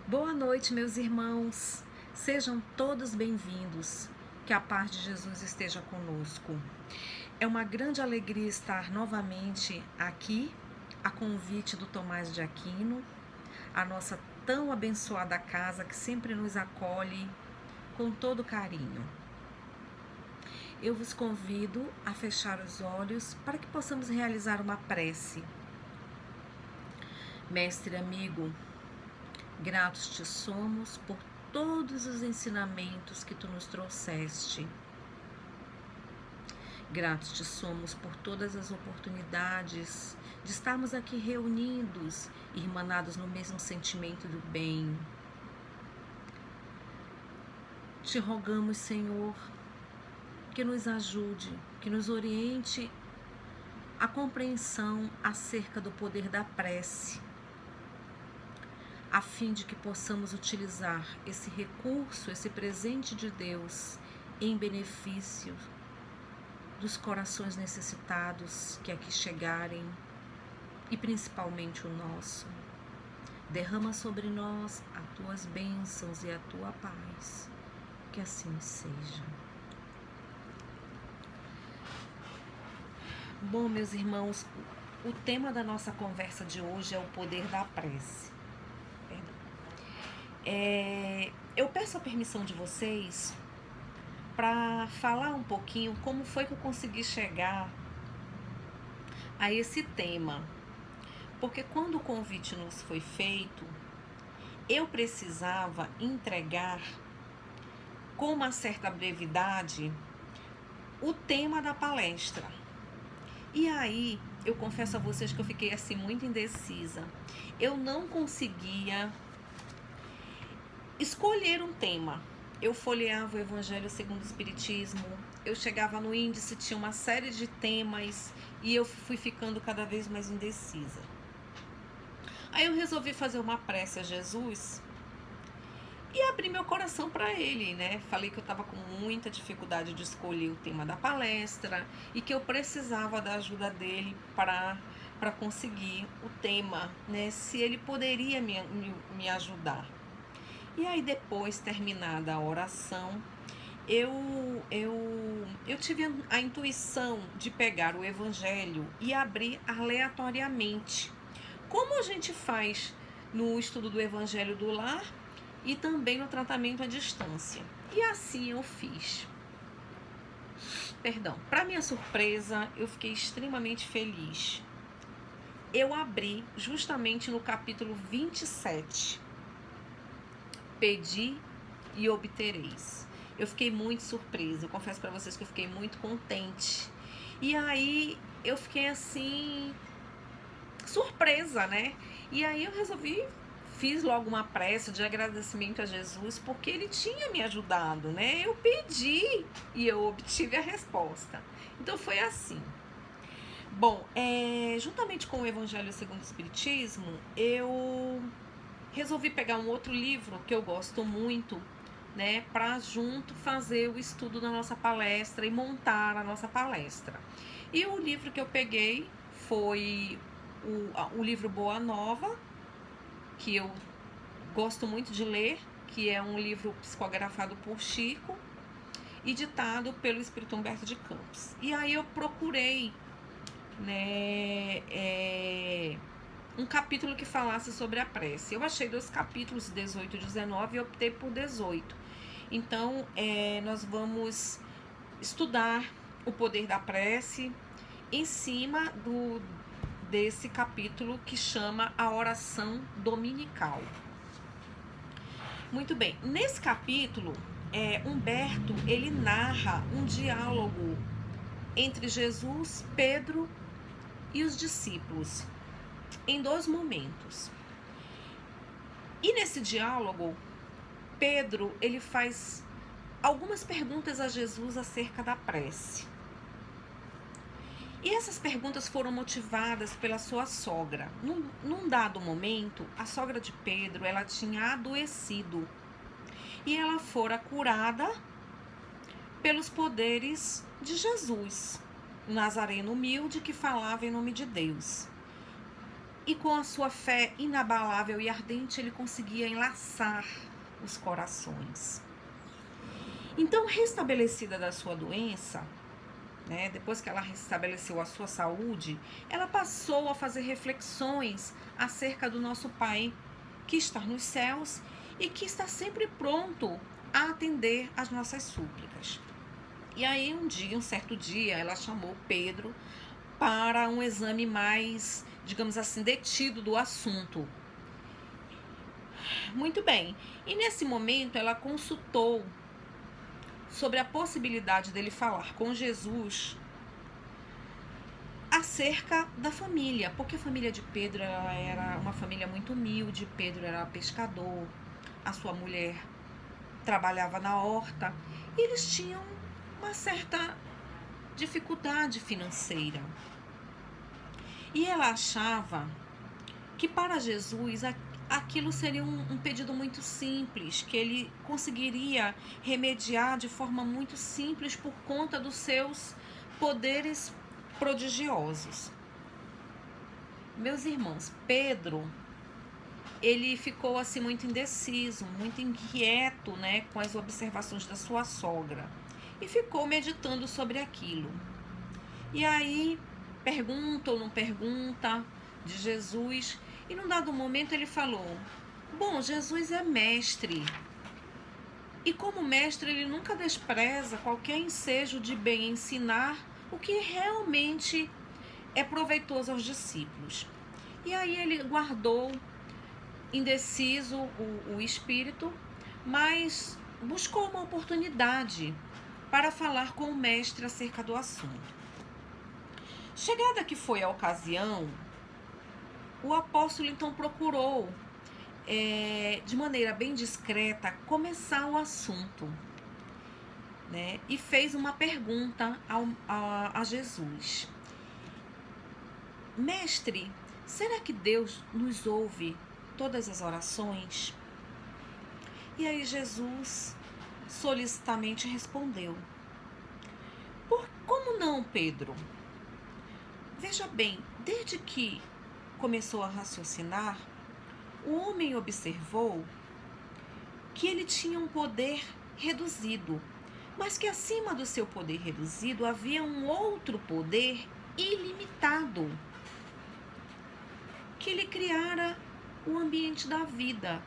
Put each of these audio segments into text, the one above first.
Boa noite, meus irmãos. Sejam todos bem-vindos. Que a paz de Jesus esteja conosco. É uma grande alegria estar novamente aqui, a convite do Tomás de Aquino, a nossa tão abençoada casa que sempre nos acolhe com todo carinho. Eu vos convido a fechar os olhos para que possamos realizar uma prece. Mestre amigo, gratos te somos por todos os ensinamentos que tu nos trouxeste. Gratos te somos por todas as oportunidades de estarmos aqui reunidos, irmanados no mesmo sentimento do bem. Te rogamos, Senhor, que nos ajude, que nos oriente a compreensão acerca do poder da prece, a fim de que possamos utilizar esse recurso, esse presente de Deus em benefício dos corações necessitados que aqui chegarem e principalmente o nosso. Derrama sobre nós as tuas bênçãos e a tua paz, que assim seja. Bom, meus irmãos, o tema da nossa conversa de hoje é o poder da prece. Eu peço a permissão de vocês para falar um pouquinho como foi que eu consegui chegar a esse tema. Porque quando o convite nos foi feito, eu precisava entregar com uma certa brevidade o tema da palestra. E aí, eu confesso a vocês que eu fiquei assim muito indecisa. Eu não conseguia escolher um tema. Eu folheava o Evangelho segundo o Espiritismo, eu chegava no índice, tinha uma série de temas e eu fui ficando cada vez mais indecisa. Aí eu resolvi fazer uma prece a Jesus e abrir meu coração para ele, né? Falei que eu estava com muita dificuldade de escolher o tema da palestra e que eu precisava da ajuda dele para conseguir o tema, né? Se ele poderia me ajudar. E aí depois, terminada a oração, eu tive a intuição de pegar o Evangelho e abrir aleatoriamente, como a gente faz no estudo do Evangelho do Lar e também no tratamento à distância. E assim eu fiz. Para minha surpresa, eu fiquei extremamente feliz. Eu abri justamente no capítulo 27. Pedi e obtereis. Eu fiquei muito surpresa, eu confesso para vocês que eu fiquei muito contente. E aí eu fiquei assim, surpresa, né? E aí eu fiz logo uma prece de agradecimento a Jesus, porque ele tinha me ajudado, né? Eu pedi e eu obtive a resposta. Então foi assim. Bom, juntamente com o Evangelho segundo o Espiritismo, eu resolvi pegar um outro livro que eu gosto muito, né, para junto fazer o estudo da nossa palestra e montar a nossa palestra. E o livro que eu peguei foi o livro Boa Nova, que eu gosto muito de ler, que é um livro psicografado por Chico e ditado pelo Espírito Humberto de Campos. E aí eu procurei, né, um capítulo que falasse sobre a prece. Eu achei 2 capítulos, 18 e 19, e optei por 18. Então, nós vamos estudar o poder da prece em cima desse capítulo que chama a oração dominical. Muito bem, nesse capítulo, Humberto, ele narra um diálogo entre Jesus, Pedro e os discípulos, em 2 momentos. E nesse diálogo, Pedro, ele faz algumas perguntas a Jesus acerca da prece. E essas perguntas foram motivadas pela sua sogra. Num dado momento, a sogra de Pedro, ela tinha adoecido. E ela fora curada pelos poderes de Jesus, Nazareno humilde que falava em nome de Deus. e com a sua fé inabalável e ardente, ele conseguia enlaçar os corações. Então, restabelecida da sua doença, né, depois que ela restabeleceu a sua saúde, ela passou a fazer reflexões acerca do nosso Pai que está nos céus e que está sempre pronto a atender às nossas súplicas. E aí um certo dia, ela chamou Pedro para um exame mais, digamos assim, detido do assunto. Muito bem. E nesse momento ela consultou sobre a possibilidade dele falar com Jesus acerca da família, porque a família de Pedro era uma família muito humilde. Pedro era pescador, a sua mulher trabalhava na horta e eles tinham uma certa dificuldade financeira. E ela achava que para Jesus aquilo seria um pedido muito simples, que ele conseguiria remediar de forma muito simples por conta dos seus poderes prodigiosos. Meus irmãos, Pedro, ele ficou assim muito indeciso, muito inquieto, né, com as observações da sua sogra, e ficou meditando sobre aquilo. E aí, pergunta ou não pergunta de Jesus, e num dado momento ele falou: bom, Jesus é mestre, e como mestre ele nunca despreza qualquer ensejo de bem ensinar o que realmente é proveitoso aos discípulos. E aí ele guardou indeciso o espírito, mas buscou uma oportunidade para falar com o mestre acerca do assunto. Chegada que foi a ocasião, o apóstolo então procurou, de maneira bem discreta, começar o assunto, né? E fez uma pergunta a Jesus: mestre, será que Deus nos ouve todas as orações? E aí Jesus solicitamente respondeu: como não, Pedro? Veja bem, desde que começou a raciocinar, o homem observou que ele tinha um poder reduzido, mas que acima do seu poder reduzido havia um outro poder ilimitado, que lhe criara o ambiente da vida.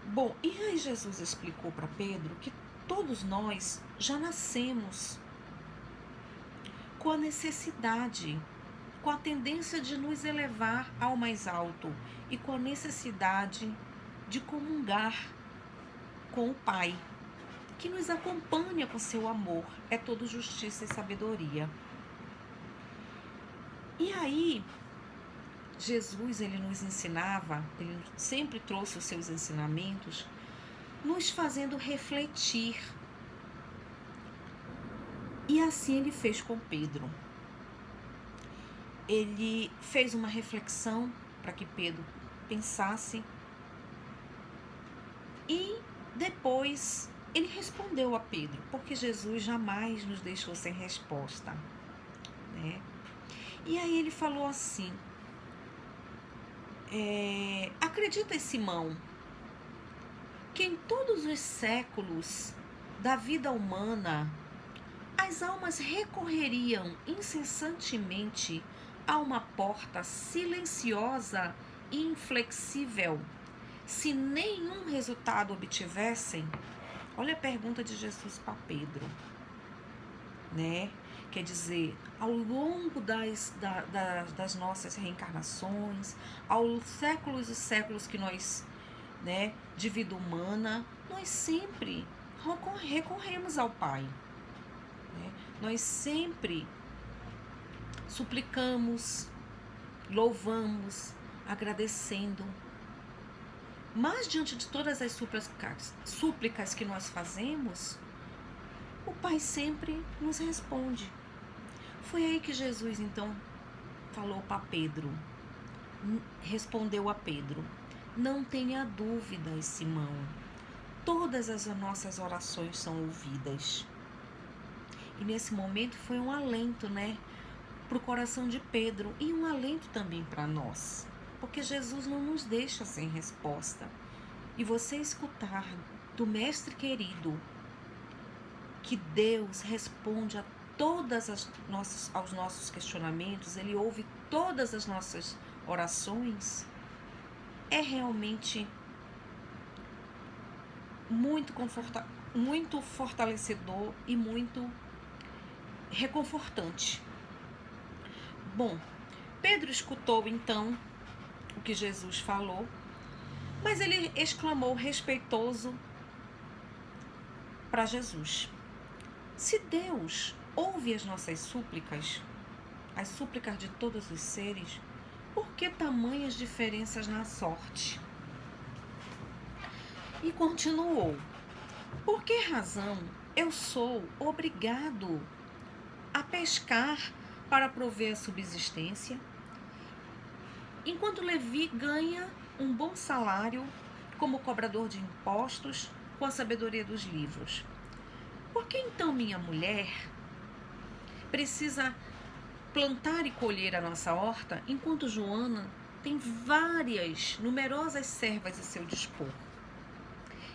Bom, e aí Jesus explicou para Pedro que todos nós já nascemos com a necessidade, com a tendência de nos elevar ao mais alto e com a necessidade de comungar com o Pai, que nos acompanha com seu amor, é todo justiça e sabedoria. E aí, Jesus, ele nos ensinava, ele sempre trouxe os seus ensinamentos, nos fazendo refletir. E assim ele fez com Pedro. Ele fez uma reflexão para que Pedro pensasse e depois ele respondeu a Pedro, porque Jesus jamais nos deixou sem resposta, né? E aí ele falou assim: acredita, Simão, que em todos os séculos da vida humana as almas recorreriam incessantemente a uma porta silenciosa e inflexível, se nenhum resultado obtivessem? Olha a pergunta de Jesus para Pedro, né? Quer dizer, ao longo das nossas reencarnações, aos séculos e séculos que nós, né, de vida humana, nós sempre recorremos ao Pai, né? Nós sempre suplicamos, louvamos, agradecendo. Mas diante de todas as súplicas que nós fazemos, o Pai sempre nos responde. Foi aí que Jesus então falou para Pedro, respondeu a Pedro: não tenha dúvidas, Simão, todas as nossas orações são ouvidas. E nesse momento foi um alento, né? para o coração de Pedro e um alento também para nós, porque Jesus não nos deixa sem resposta. E você escutar do Mestre querido que Deus responde a aos nossos questionamentos, Ele ouve todas as nossas orações, é realmente muito fortalecedor e muito reconfortante. Bom, Pedro escutou então o que Jesus falou, mas ele exclamou respeitoso para Jesus: se Deus ouve as nossas súplicas, as súplicas de todos os seres, por que tamanhas diferenças na sorte? E continuou: por que razão eu sou obrigado a pescar para prover a subsistência, enquanto Levi ganha um bom salário como cobrador de impostos com a sabedoria dos livros? Por que então minha mulher precisa plantar e colher a nossa horta, enquanto Joana tem numerosas servas a seu dispor?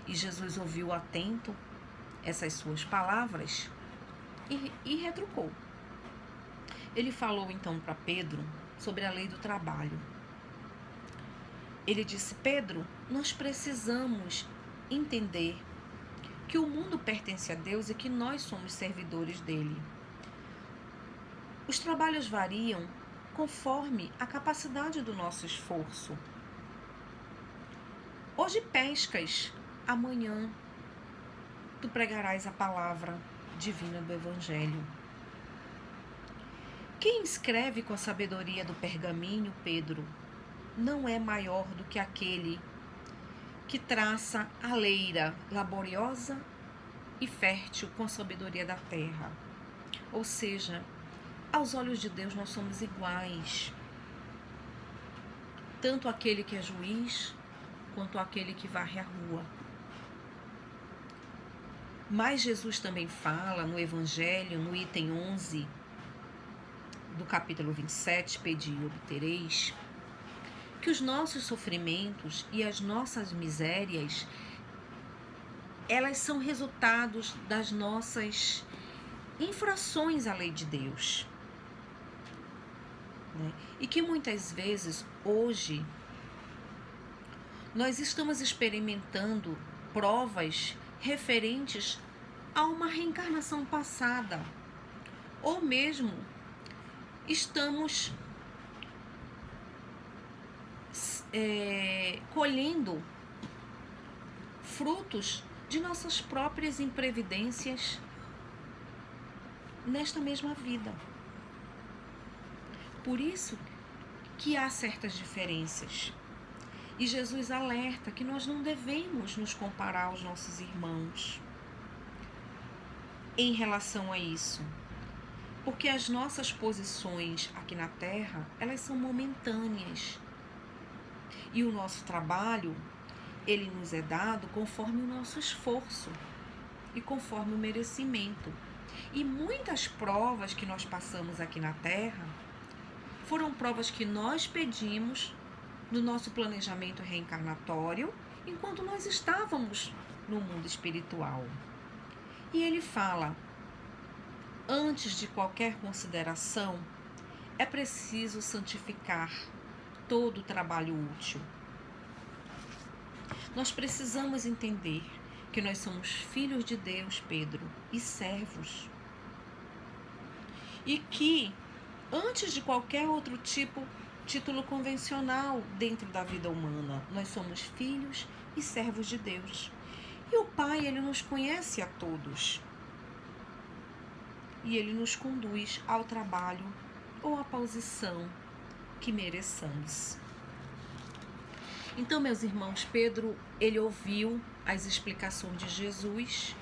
E Jesus ouviu atento essas suas palavras e retrucou. Ele falou então para Pedro sobre a lei do trabalho. Ele disse: Pedro, nós precisamos entender que o mundo pertence a Deus e que nós somos servidores dele. Os trabalhos variam conforme a capacidade do nosso esforço. Hoje pescas, amanhã tu pregarás a palavra divina do Evangelho. Quem escreve com a sabedoria do pergaminho, Pedro, não é maior do que aquele que traça a leira laboriosa e fértil com a sabedoria da terra. Ou seja, aos olhos de Deus nós somos iguais. Tanto aquele que é juiz, quanto aquele que varre a rua. Mas Jesus também fala no Evangelho, no item 11 do capítulo 27, pedi e obtereis, que os nossos sofrimentos e as nossas misérias, elas são resultados das nossas infrações à lei de Deus. Né? E que muitas vezes, hoje, nós estamos experimentando provas referentes a uma reencarnação passada, ou mesmo estamos colhendo frutos de nossas próprias imprevidências nesta mesma vida. Por isso que há certas diferenças. E Jesus alerta que nós não devemos nos comparar aos nossos irmãos em relação a isso. Porque as nossas posições aqui na Terra, elas são momentâneas. E o nosso trabalho, ele nos é dado conforme o nosso esforço e conforme o merecimento. E muitas provas que nós passamos aqui na Terra foram provas que nós pedimos no nosso planejamento reencarnatório, enquanto nós estávamos no mundo espiritual. E ele fala: antes de qualquer consideração, é preciso santificar todo o trabalho útil. Nós precisamos entender que nós somos filhos de Deus, Pedro, e servos. E que, antes de qualquer outro título convencional dentro da vida humana, nós somos filhos e servos de Deus. E o Pai, ele nos conhece a todos. E ele nos conduz ao trabalho ou à posição que mereçamos. Então, meus irmãos, Pedro, ele ouviu as explicações de Jesus,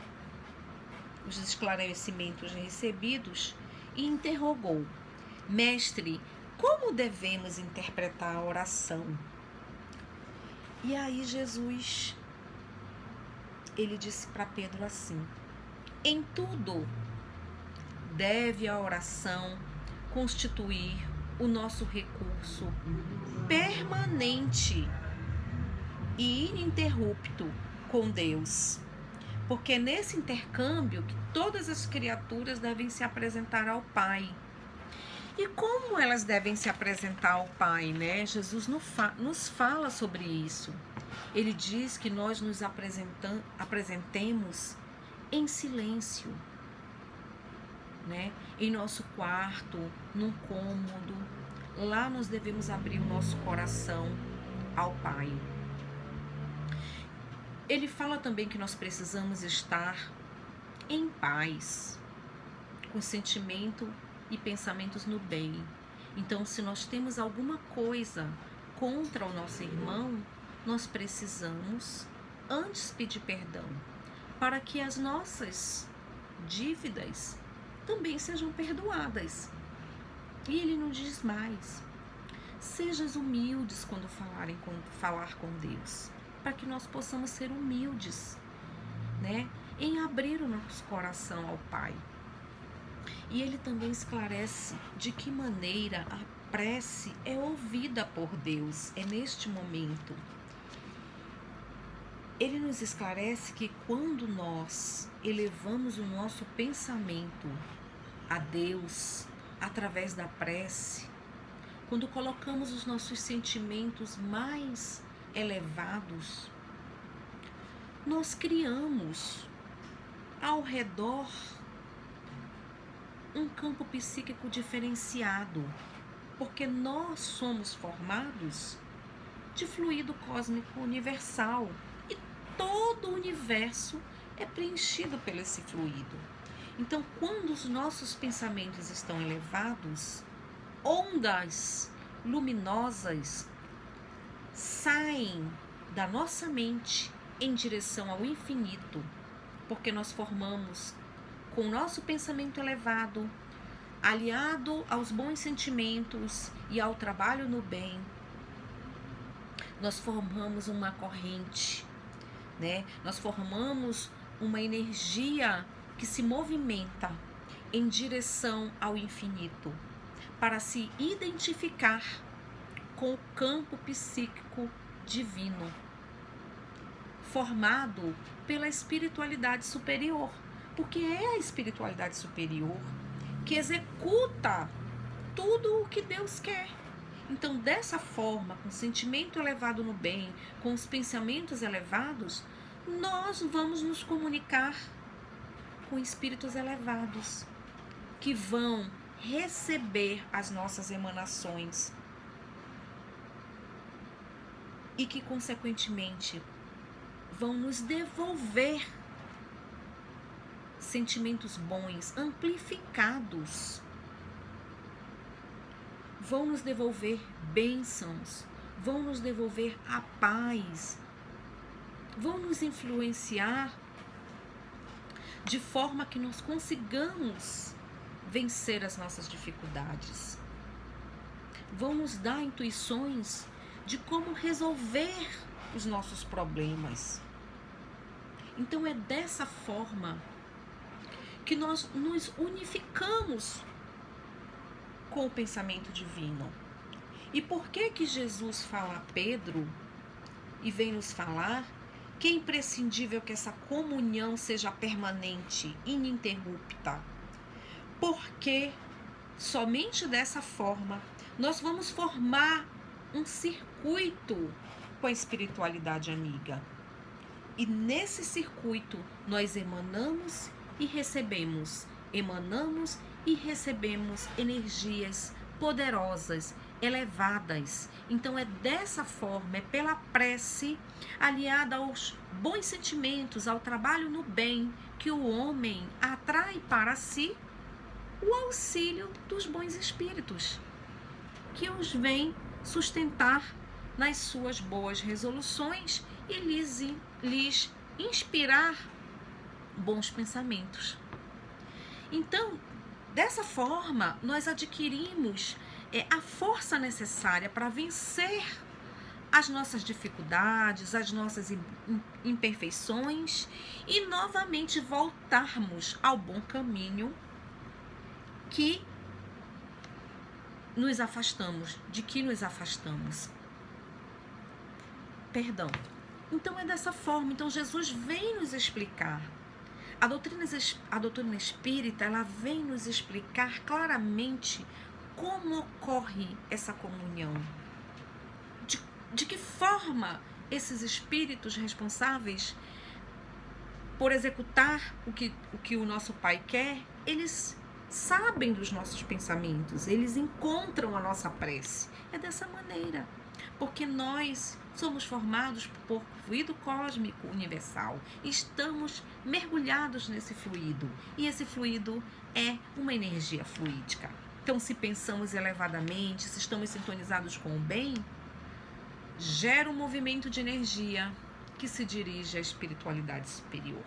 os esclarecimentos recebidos e interrogou: Mestre, como devemos interpretar a oração? E aí Jesus, ele disse para Pedro assim: em tudo deve a oração constituir o nosso recurso permanente e ininterrupto com Deus. Porque é nesse intercâmbio que todas as criaturas devem se apresentar ao Pai. E como elas devem se apresentar ao Pai, né? Jesus nos fala sobre isso. Ele diz que nós nos apresentemos em silêncio, né? Em nosso quarto, num cômodo. Lá nós devemos abrir o nosso coração ao Pai. Ele fala também que nós precisamos estar em paz, com sentimento e pensamentos no bem. Então, se nós temos alguma coisa contra o nosso irmão, nós precisamos antes pedir perdão, para que as nossas dívidas também sejam perdoadas. E ele nos diz mais: sejas humildes quando falar com Deus, para que nós possamos ser humildes, né, em abrir o nosso coração ao Pai. E ele também esclarece de que maneira a prece é ouvida por Deus, é neste momento. Ele nos esclarece que quando nós elevamos o nosso pensamento a Deus através da prece, quando colocamos os nossos sentimentos mais elevados, nós criamos ao redor um campo psíquico diferenciado, porque nós somos formados de fluido cósmico universal e todo o universo é preenchido pelo esse fluido. Então, quando os nossos pensamentos estão elevados, ondas luminosas saem da nossa mente em direção ao infinito, porque nós formamos com o nosso pensamento elevado, aliado aos bons sentimentos e ao trabalho no bem, nós formamos uma corrente, né? Nós formamos uma energia que se movimenta em direção ao infinito, para se identificar com o campo psíquico divino, formado pela espiritualidade superior, porque é a espiritualidade superior que executa tudo o que Deus quer. Então, dessa forma, com o sentimento elevado no bem, com os pensamentos elevados, nós vamos nos comunicar com espíritos elevados, que vão receber as nossas emanações e que, consequentemente, vão nos devolver sentimentos bons, amplificados. Vão nos devolver bênçãos, vão nos devolver a paz, vão nos influenciar de forma que nós consigamos vencer as nossas dificuldades. Vão nos dar intuições de como resolver os nossos problemas. Então é dessa forma que nós nos unificamos com o pensamento divino. E por que Jesus fala a Pedro e vem nos falar que é imprescindível que essa comunhão seja permanente, ininterrupta? Porque somente dessa forma nós vamos formar um circuito com a espiritualidade amiga. E nesse circuito nós emanamos e recebemos energias poderosas, elevadas. Então é dessa forma, é pela prece, aliada aos bons sentimentos, ao trabalho no bem, que o homem atrai para si o auxílio dos bons espíritos, que os vem sustentar nas suas boas resoluções e lhes inspirar bons pensamentos. Então, dessa forma, nós adquirimos a força necessária para vencer as nossas dificuldades, as nossas imperfeições e novamente voltarmos ao bom caminho que nos afastamos. De que nos afastamos? Perdão. Então é dessa forma. Então Jesus vem nos explicar. A doutrina espírita, ela vem nos explicar claramente como ocorre essa comunhão. De que forma esses espíritos responsáveis por executar o que o nosso Pai quer, eles sabem dos nossos pensamentos, eles encontram a nossa prece. É dessa maneira, porque nós somos formados por fluido cósmico universal, estamos mergulhados nesse fluido, e esse fluido é uma energia fluídica. Então, se pensamos elevadamente, se estamos sintonizados com o bem, gera um movimento de energia que se dirige à espiritualidade superior.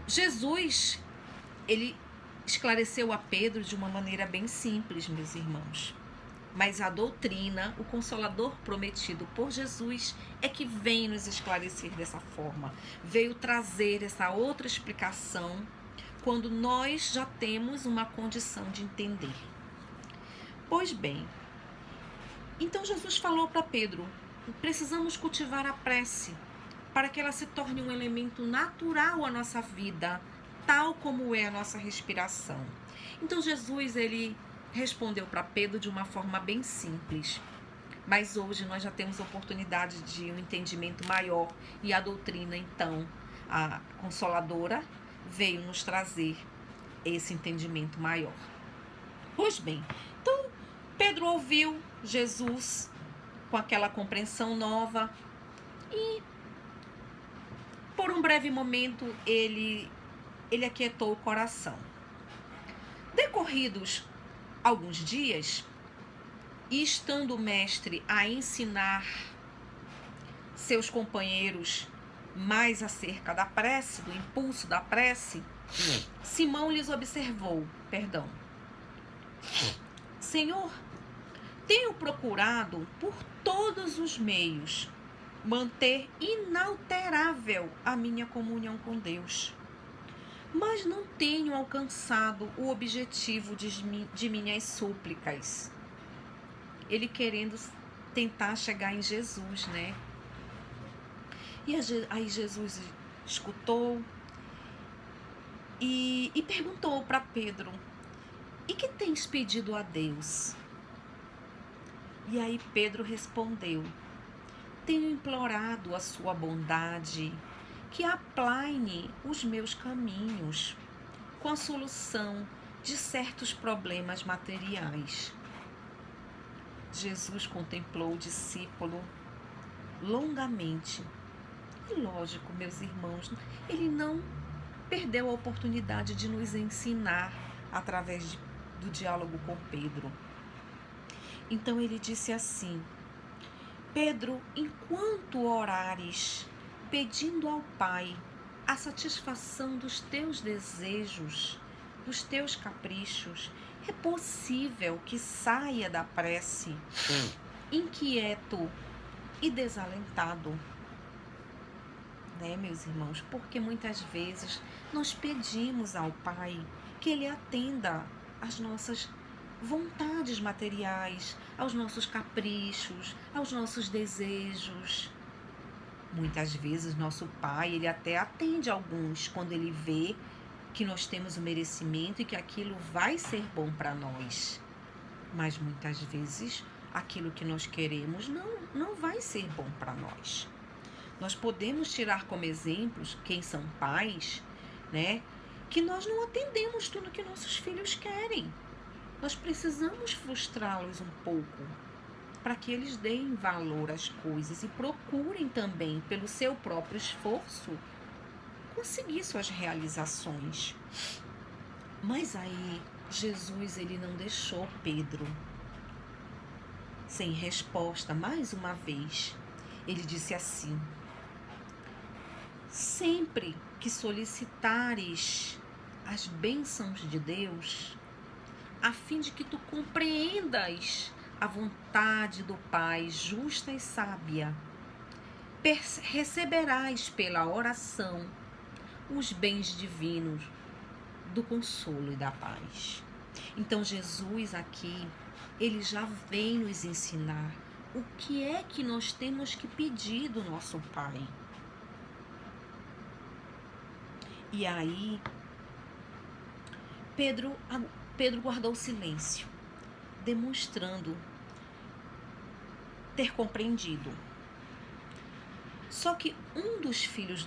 Jesus, ele esclareceu a Pedro de uma maneira bem simples, meus irmãos. Mas a doutrina, o Consolador prometido por Jesus, é que vem nos esclarecer dessa forma. Veio trazer essa outra explicação quando nós já temos uma condição de entender. Pois bem, então Jesus falou para Pedro, precisamos cultivar a prece para que ela se torne um elemento natural à nossa vida, tal como é a nossa respiração. Então Jesus, ele respondeu para Pedro de uma forma bem simples. Mas hoje nós já temos a oportunidade de um entendimento maior, e a doutrina, então, a Consoladora, veio nos trazer esse entendimento maior. Pois bem, então Pedro ouviu Jesus com aquela compreensão nova e por um breve momento ele aquietou o coração. Decorridos alguns dias, e estando o mestre a ensinar seus companheiros mais acerca da prece, do impulso da prece, Simão lhes observou, Senhor, tenho procurado por todos os meios manter inalterável a minha comunhão com Deus, mas não tenho alcançado o objetivo de minhas súplicas. Ele querendo tentar chegar em Jesus, né? E aí Jesus escutou e perguntou para Pedro, e que tens pedido a Deus? E aí Pedro respondeu, tenho implorado a sua bondade, que aplane os meus caminhos com a solução de certos problemas materiais. Jesus contemplou o discípulo longamente. E lógico, meus irmãos, ele não perdeu a oportunidade de nos ensinar através do diálogo com Pedro. Então ele disse assim, Pedro, enquanto orares, pedindo ao Pai a satisfação dos teus desejos, dos teus caprichos, é possível que saia da prece inquieto e desalentado. Né, meus irmãos? Porque muitas vezes nós pedimos ao Pai que Ele atenda às nossas vontades materiais, aos nossos caprichos, aos nossos desejos. Muitas vezes nosso Pai, ele até atende alguns quando ele vê que nós temos o merecimento e que aquilo vai ser bom para nós. Mas muitas vezes aquilo que nós queremos não vai ser bom para nós. Nós podemos tirar como exemplos quem são pais, né? Que nós não atendemos tudo que nossos filhos querem. Nós precisamos frustrá-los um pouco para que eles deem valor às coisas e procurem também, pelo seu próprio esforço, conseguir suas realizações. Mas aí, Jesus, ele não deixou Pedro sem resposta mais uma vez. Ele disse assim, sempre que solicitares as bênçãos de Deus, a fim de que tu compreendas a vontade do Pai justa e sábia, receberás pela oração os bens divinos do consolo e da paz. Então Jesus aqui, ele já vem nos ensinar o que é que nós temos que pedir do nosso Pai. E aí, Pedro guardou silêncio, demonstrando ter compreendido. Só que um dos filhos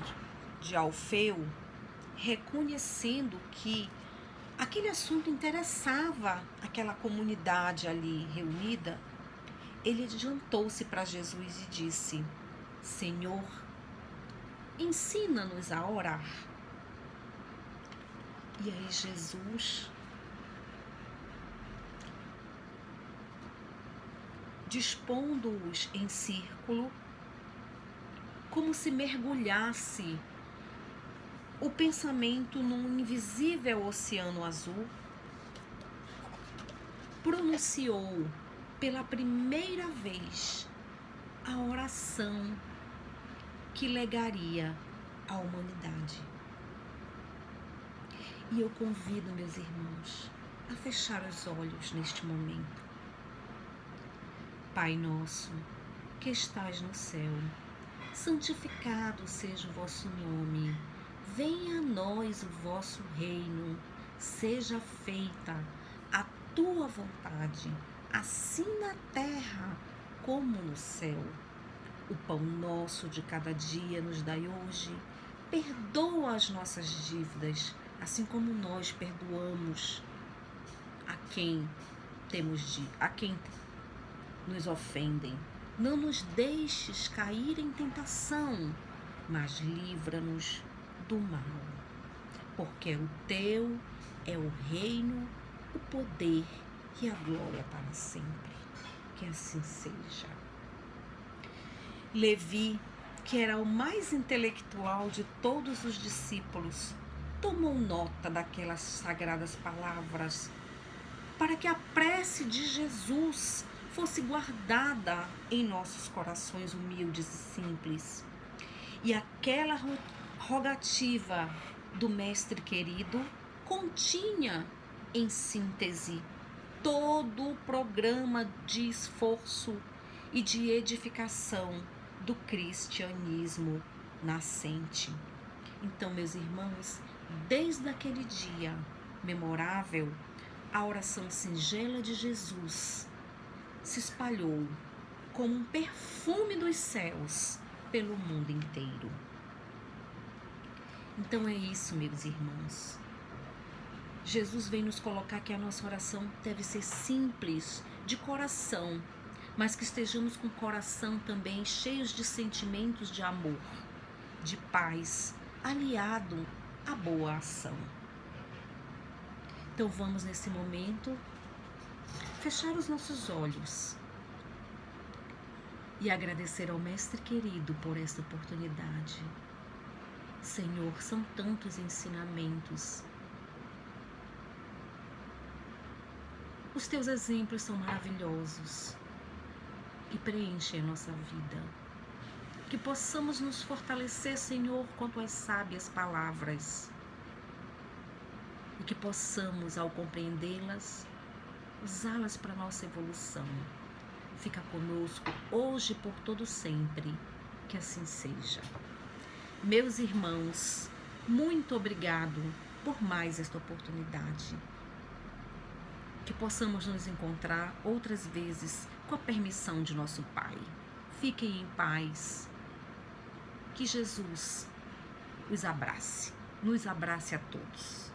de Alfeu, reconhecendo que aquele assunto interessava aquela comunidade ali reunida, ele adiantou-se para Jesus e disse: Senhor, ensina-nos a orar. E aí Jesus, dispondo-os em círculo, como se mergulhasse o pensamento num invisível oceano azul, pronunciou pela primeira vez a oração que legaria à humanidade. E eu convido meus irmãos a fechar os olhos neste momento. Pai nosso, que estás no céu, santificado seja o vosso nome. Venha a nós o vosso reino. Seja feita a tua vontade, assim na terra como no céu. O pão nosso de cada dia nos dai hoje. Perdoa as nossas dívidas, assim como nós perdoamos a quem nos ofendem. Não nos deixes cair em tentação, mas livra-nos do mal. Porque o teu é o reino, o poder e a glória para sempre. Que assim seja. Levi, que era o mais intelectual de todos os discípulos, tomou nota daquelas sagradas palavras para que a prece de Jesus fosse guardada em nossos corações humildes e simples. E aquela rogativa do Mestre querido continha, em síntese, todo o programa de esforço e de edificação do cristianismo nascente. Então, meus irmãos, desde aquele dia memorável, a oração singela de Jesus se espalhou como um perfume dos céus pelo mundo inteiro. Então é isso, meus irmãos. Jesus vem nos colocar que a nossa oração deve ser simples, de coração, mas que estejamos com o coração também cheios de sentimentos de amor, de paz, aliado à boa ação. Então vamos nesse momento fechar os nossos olhos e agradecer ao Mestre querido por esta oportunidade. Senhor, são tantos ensinamentos. Os teus exemplos são maravilhosos e preenchem a nossa vida. Que possamos nos fortalecer, Senhor, com tuas sábias palavras. E que possamos, ao compreendê-las, usá-las para a nossa evolução. Fica conosco hoje e por todo sempre. Que assim seja. Meus irmãos, muito obrigado por mais esta oportunidade. Que possamos nos encontrar outras vezes com a permissão de nosso Pai. Fiquem em paz. Que Jesus os abrace, nos abrace a todos.